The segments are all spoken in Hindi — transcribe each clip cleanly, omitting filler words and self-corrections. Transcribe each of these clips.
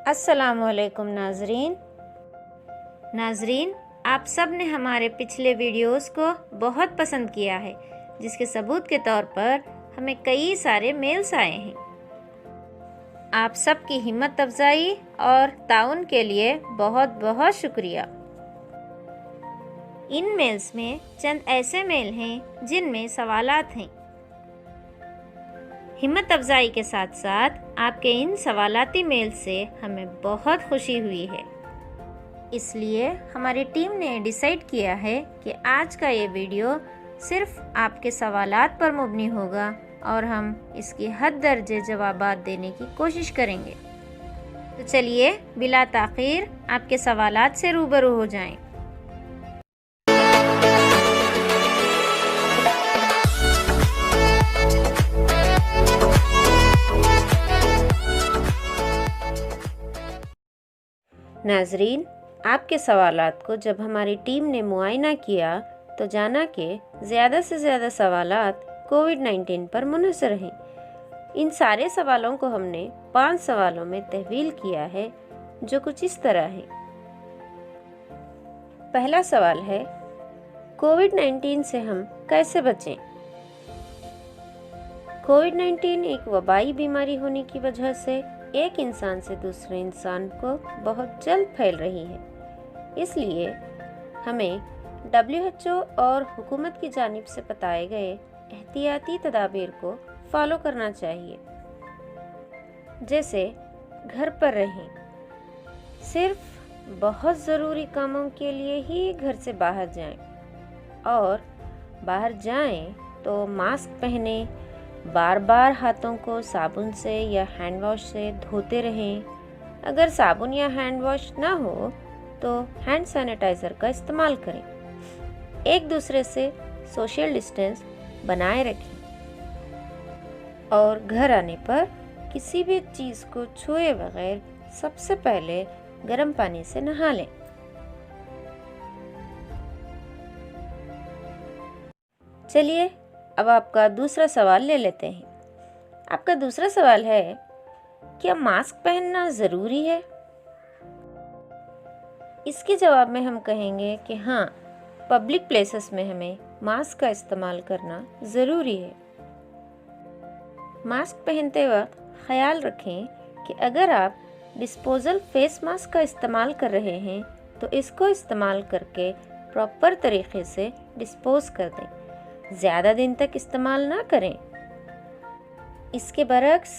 अस्सलामुअलैकुम नाजरीन, आप सब ने हमारे पिछले वीडियोस को बहुत पसंद किया है, जिसके सबूत के तौर पर हमें कई सारे मेल्स आए हैं। आप सब की हिम्मत अफजाई और ताउन के लिए बहुत बहुत शुक्रिया। इन मेल्स में चंद ऐसे मेल हैं जिनमें सवालात हैं। हिम्मत अफजाई के साथ साथ आपके इन सवालाती मेल से हमें बहुत खुशी हुई है। इसलिए हमारी टीम ने डिसाइड किया है कि आज का ये वीडियो सिर्फ आपके सवालात पर मुबनी होगा और हम इसकी हद दर्जे जवाबात देने की कोशिश करेंगे। तो चलिए बिला ताख़ीर आपके सवालात से रूबरू हो जाएं। नाजरीन, आपके सवालात को जब हमारी टीम ने मुआयना किया तो जाना कि ज़्यादा से ज़्यादा सवालात कोविड-19 पर मुनहसर हैं। इन सारे सवालों को हमने 5 सवालों में तहवील किया है, जो कुछ इस तरह है। पहला सवाल है, कोविड-19 से हम कैसे बचें? कोविड-19 एक वबाई बीमारी होने की वजह से एक इंसान से दूसरे इंसान को बहुत जल्द फैल रही है। इसलिए हमें WHO और हुकूमत की जानिब से बताए गए एहतियाती तदाबीर को फॉलो करना चाहिए। जैसे घर पर रहें, सिर्फ बहुत ज़रूरी कामों के लिए ही घर से बाहर जाएं, और बाहर जाएं तो मास्क पहने, बार बार हाथों को साबुन से या हैंड वॉश से धोते रहें। अगर साबुन या हैंड वॉश ना हो तो हैंड सैनिटाइज़र का इस्तेमाल करें। एक दूसरे से सोशल डिस्टेंस बनाए रखें और घर आने पर किसी भी चीज़ को छुए बगैर सबसे पहले गर्म पानी से नहा लें। चलिए अब आपका दूसरा सवाल ले लेते हैं। आपका दूसरा सवाल है, क्या मास्क पहनना ज़रूरी है? इसके जवाब में हम कहेंगे कि हाँ, पब्लिक प्लेसेस में हमें मास्क का इस्तेमाल करना ज़रूरी है। मास्क पहनते वक्त ख्याल रखें कि अगर आप डिस्पोजल फेस मास्क का इस्तेमाल कर रहे हैं तो इसको इस्तेमाल करके प्रॉपर तरीके से डिस्पोज कर दें। ज़्यादा दिन तक इस्तेमाल ना करें। इसके बरक्स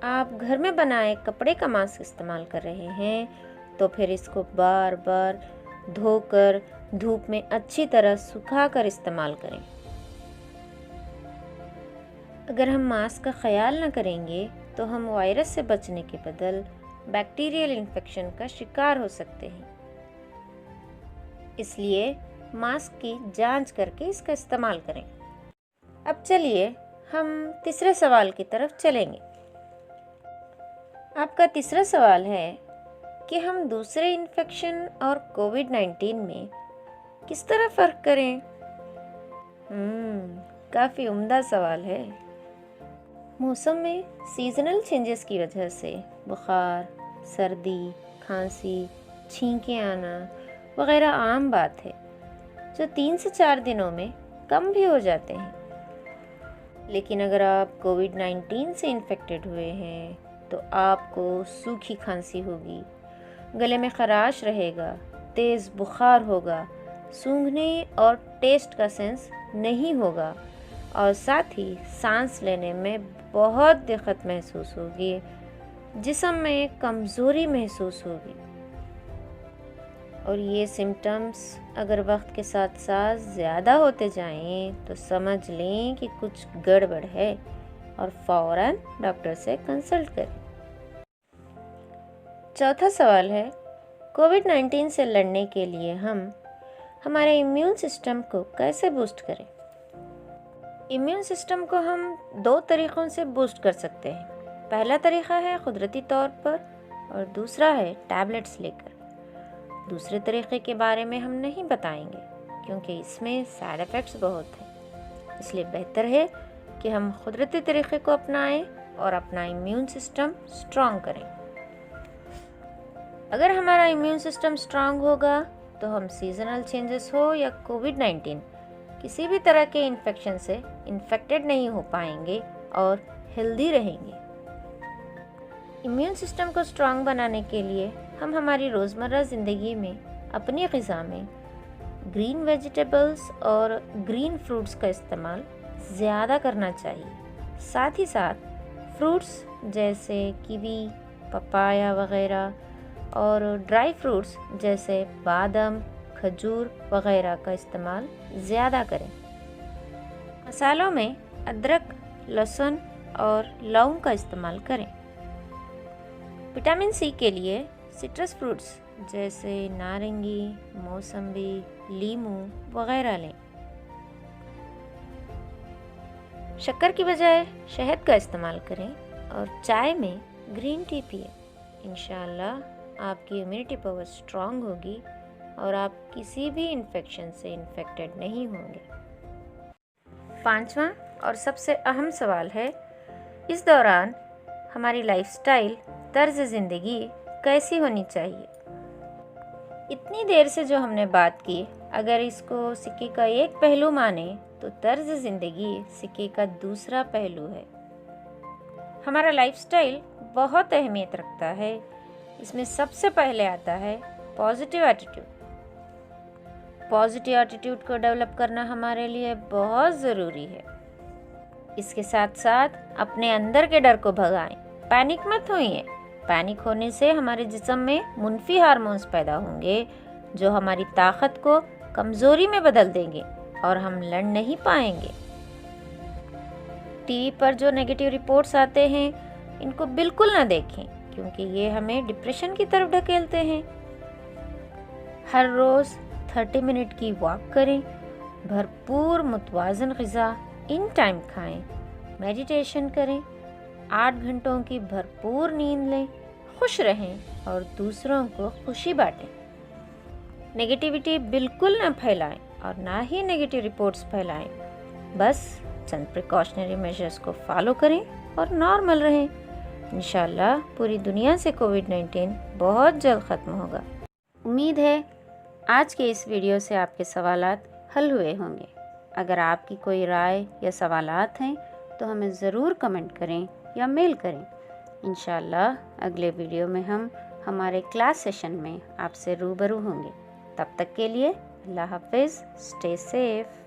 आप घर में बनाए कपड़े का मास्क इस्तेमाल कर रहे हैं तो फिर इसको बार बार धोकर धूप में अच्छी तरह सुखाकर इस्तेमाल करें। अगर हम मास्क का ख्याल न करेंगे तो हम वायरस से बचने के बदल बैक्टीरियल इन्फेक्शन का शिकार हो सकते हैं। इसलिए मास्क की जांच करके इसका इस्तेमाल करें। अब चलिए हम तीसरे सवाल की तरफ चलेंगे। आपका तीसरा सवाल है कि हम दूसरे इन्फेक्शन और कोविड-19 में किस तरह फ़र्क करें? काफ़ी उम्दा सवाल है। मौसम में सीजनल चेंजेस की वजह से बुखार, सर्दी, खांसी, छींकें आना वगैरह आम बात है, जो 3 से 4 दिनों में कम भी हो जाते हैं। लेकिन अगर आप कोविड-19 से इन्फेक्टेड हुए हैं तो आपको सूखी खांसी होगी, गले में खराश रहेगा, तेज़ बुखार होगा, सूंघने और टेस्ट का सेंस नहीं होगा, और साथ ही सांस लेने में बहुत दिक्कत महसूस होगी, जिस्म में कमज़ोरी महसूस होगी। और ये सिम्टम्स अगर वक्त के साथ साथ ज़्यादा होते जाएं तो समझ लें कि कुछ गड़बड़ है और फ़ौरन डॉक्टर से कंसल्ट करें। चौथा सवाल है, कोविड-19 से लड़ने के लिए हम हमारे इम्यून सिस्टम को कैसे बूस्ट करें? इम्यून सिस्टम को हम 2 तरीक़ों से बूस्ट कर सकते हैं। पहला तरीक़ा है कुदरती तौर पर और दूसरा है टैबलेट्स लेकर। दूसरे तरीक़े के बारे में हम नहीं बताएंगे क्योंकि इसमें साइड इफ़ेक्ट्स बहुत हैं। इसलिए बेहतर है कि हम कुदरती तरीक़े को अपनाएं और अपना इम्यून सिस्टम स्ट्रॉन्ग करें। अगर हमारा इम्यून सिस्टम स्ट्रांग होगा तो हम सीजनल चेंजेस हो या कोविड-19 किसी भी तरह के इन्फेक्शन से इन्फेक्टेड नहीं हो पाएंगे और हेल्दी रहेंगे। इम्यून सिस्टम को स्ट्रांग बनाने के लिए हम हमारी रोज़मर्रा ज़िंदगी में अपनी ग़िज़ा में ग्रीन वेजिटेबल्स और ग्रीन फ्रूट्स का इस्तेमाल ज़्यादा करना चाहिए। साथ ही साथ फ्रूट्स जैसे कीवी, पपाया वग़ैरह और ड्राई फ्रूट्स जैसे बादाम, खजूर वग़ैरह का इस्तेमाल ज़्यादा करें। मसालों में अदरक, लहसुन और लौंग का इस्तेमाल करें। विटामिन सी के लिए सिट्रस फ्रूट्स जैसे नारंगी, मौसम्बी, लीमू वग़ैरह लें। शक्कर की बजाय शहद का इस्तेमाल करें और चाय में ग्रीन टी पिए। इंशाअल्लाह आपकी इम्यूनिटी पावर स्ट्रांग होगी और आप किसी भी इन्फेक्शन से इन्फेक्टेड नहीं होंगे। पांचवा और सबसे अहम सवाल है, इस दौरान हमारी लाइफस्टाइल, तर्ज ज़िंदगी कैसी होनी चाहिए? इतनी देर से जो हमने बात की, अगर इसको सिक्के का एक पहलू माने तो तर्ज ज़िंदगी सिक्के का दूसरा पहलू है। हमारा लाइफस्टाइल बहुत अहमियत रखता है। इसमें सबसे पहले आता है पॉजिटिव एटीट्यूड। पॉजिटिव एटीट्यूड को डेवलप करना हमारे लिए बहुत ज़रूरी है। इसके साथ साथ अपने अंदर के डर को भगाएं। पैनिक मत होइए। पैनिक होने से हमारे जिस्म में मुनफी हार्मोन्स पैदा होंगे जो हमारी ताकत को कमज़ोरी में बदल देंगे और हम लड़ नहीं पाएंगे। टीवी पर जो नेगेटिव रिपोर्ट्स आते हैं, इनको बिल्कुल ना देखें क्योंकि ये हमें डिप्रेशन की तरफ ढकेलते हैं। हर रोज़ 30 मिनट की वॉक करें, भरपूर मुतवाज़न ग़िज़ा इन टाइम खाएं, मेडिटेशन करें, 8 घंटों की भरपूर नींद लें, खुश रहें और दूसरों को खुशी बांटें। नेगेटिविटी बिल्कुल ना फैलाएं और ना ही नेगेटिव रिपोर्ट्स फैलाएं। बस चंद प्रिकॉशनरी मेजर्स को फॉलो करें और नॉर्मल रहें। इंशाल्लाह पूरी दुनिया से कोविड-19 बहुत जल्द ख़त्म होगा। उम्मीद है आज के इस वीडियो से आपके सवालात हल हुए होंगे। अगर आपकी कोई राय या सवालात हैं तो हमें ज़रूर कमेंट करें या मेल करें। इंशाल्लाह अगले वीडियो में हम हमारे क्लास सेशन में आपसे रूबरू होंगे। तब तक के लिए अल्लाह हाफ़िज़, स्टे सेफ।